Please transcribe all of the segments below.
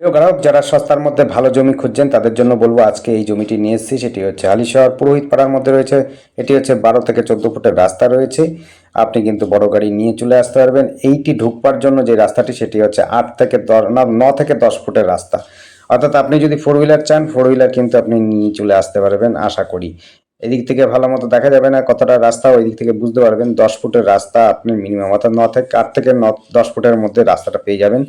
প্রিয় গ্রাহক, যারা সস্তার মধ্যে ভালো জমি খুঁজছেন তাদের জন্য বলবো আজকে এই জমিটি নিয়ে এসেছি। সেটি হচ্ছে হালিশহর পুরোহিত পাড়ার মধ্যে রয়েছে। এটি হচ্ছে 12 থেকে 14 ফুটের রাস্তা রয়েছে। আপনি কিন্তু বড় গাড়ি নিয়ে চলে আসতে পারবেন। এইটি ঢুকবার জন্য যে রাস্তাটি সেটি হচ্ছে 9 থেকে 10 ফুটের রাস্তা। অর্থাৎ আপনি যদি ফোর হুইলার চান, ফোর হুইলার কিন্তু আপনি নিয়ে চলে আসতে পারবেন আশা করি। এদিক থেকে ভালো মতো দেখা যাবে না কতটা রাস্তা, ওই দিক থেকে বুঝতে পারবেন। 10 ফুটের রাস্তা আপনি মিনিমাম, অর্থাৎ 8 থেকে 10 ফুটের মধ্যে রাস্তাটা পেয়ে যাবেন।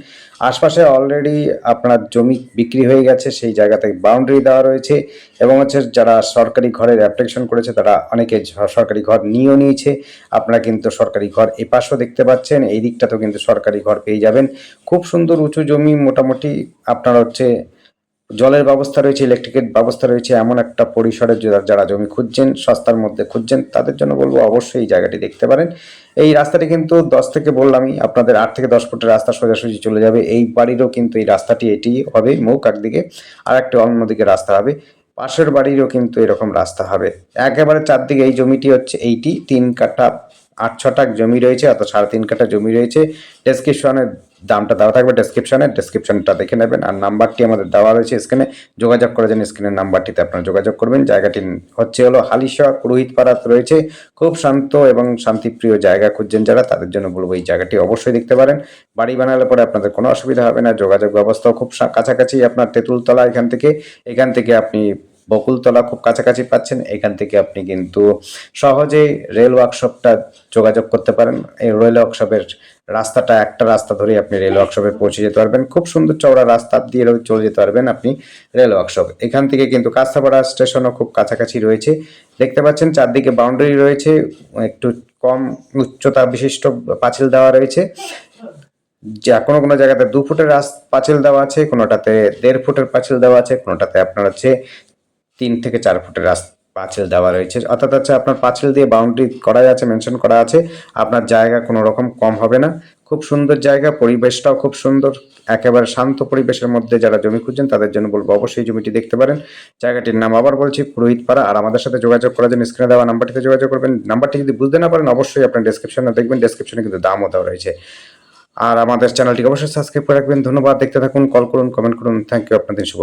আশপাশে অলরেডি আপনার জমি বিক্রি হয়ে গেছে, সেই জায়গা থেকে বাউন্ডারি দেওয়া রয়েছে। এবং হচ্ছে যারা সরকারি ঘরের অ্যাপ্লিকেশন করেছে তারা অনেকে সরকারি ঘর নিয়েও নিয়েছে। আপনারা কিন্তু সরকারি ঘর এপাশেও দেখতে পাচ্ছেন, এই দিকটাতেও কিন্তু সরকারি ঘর পেয়ে যাবেন। খুব সুন্দর উঁচু জমি, মোটামুটি আপনার হচ্ছে জলের ব্যবস্থা রয়েছে, ইলেকট্রিকের ব্যবস্থা রয়েছে। এমন একটা পরিসরে যারা জমি খুঁজছেন, সস্তার মধ্যে খুঁজছেন, তাদের জন্য বলবো অবশ্যই এই জায়গাটি দেখতে পারেন। এই রাস্তাটি কিন্তু 10 থেকে বললামই আপনাদের 8 থেকে 10 ফুটের রাস্তা সোজাসুজি চলে যাবে। এই বাড়িরও কিন্তু এই রাস্তাটি এটি হবে মুখ একদিকে, আর একটা অন্যদিকে রাস্তা হবে। পাশের বাড়িরও কিন্তু এরকম রাস্তা হবে। একেবারে চারদিকে এই জমিটি হচ্ছে এইটি 3 কাঠা 8 ছটাক জমি রয়েছে, অর্থাৎ 3.5 কাঠা জমি রয়েছে। ডেসক্রিপশনে দামটা দেওয়া থাকবে, ডেসক্রিপশনটা দেখে নেবেন। আর নাম্বারটি আমাদের দেওয়া রয়েছে স্ক্রিনে, যোগাযোগ করার জন্য স্ক্রিনের নাম্বারটিতে আপনারা যোগাযোগ করবেন। জায়গাটি হলো হালিশহর পুরোহিতপাড়াতে রয়েছে। খুব শান্ত এবং শান্তিপ্রিয় জায়গা খুঁজছেন যারা, তাদের জন্য বলবো এই জায়গাটি অবশ্যই দেখতে পারেন। বাড়ি বানালে পরে আপনাদের কোনো অসুবিধা হবে না। যোগাযোগ ব্যবস্থাও খুব কাছাকাছি। আপনার তেঁতুলতলা এখান থেকে আপনি বকুলতলা খুব কাছাকাছি পাচ্ছেন। এখান থেকে আপনি কিন্তু সহজেই রেল ওয়ার্কশপটা যোগাযোগ করতে পারেন। এই রেল ওয়ার্কশপের রাস্তাটা, একটা রাস্তা ধরে আপনি রেল ওয়ার্কশপে পৌঁছে যেতে পারবেন। খুব সুন্দর চওড়া রাস্তা দিয়ে চলে যেতে পারবেন আপনি রেল ওয়ার্কশপ। এখান থেকে কিন্তু কাঁচরাপাড়া স্টেশনও খুব কাছাকাছি রয়েছে। দেখতে পাচ্ছেন চারদিকে বাউন্ডারি রয়েছে, একটু কম উচ্চতা বিশিষ্ট পাঁচিল দেওয়া রয়েছে। যা কোনো কোনো জায়গাতে 2 ফুটের পাঁচিল দেওয়া আছে, কোনোটাতে 1.5 ফুটের পাঁচিল দেওয়া আছে, কোনোটাতে আপনার হচ্ছে 3 থেকে 4 ফুটের পাঁচিল দেওয়া রয়েছে। অর্থাৎ হচ্ছে আপনার পাঁচিল দিয়ে বাউন্ডারি করা আছে, মেনশন করা আছে। আপনার জায়গা কোনো রকম কম হবে না। খুব সুন্দর জায়গা, পরিবেশটাও খুব সুন্দর। একেবারে শান্ত পরিবেশের মধ্যে যারা জমি খুঁজছেন তাদের জন্য বলবো অবশ্যই জমিটি দেখতে পারেন। জায়গাটির নাম আবার বলছি, পুরোহিতপাড়া। আর আমাদের সাথে যোগাযোগ করার জন্য স্ক্রিনে দেওয়া নাম্বারটিতে যোগাযোগ করবেন। নাম্বারটি যদি বুঝতে না পারেন অবশ্যই আপনার ডেসক্রিপশনে দেখবেন, ডেসক্রিপশনে কিন্তু দামও দেওয়া রয়েছে। আর আমাদের চ্যানেলটিকে অবশ্যই সাবস্ক্রাইব করে রাখবেন। ধন্যবাদ, দেখতে থাকুন, কল করুন, কমেন্ট করুন। থ্যাংক ইউ, আপনাদের শুভ।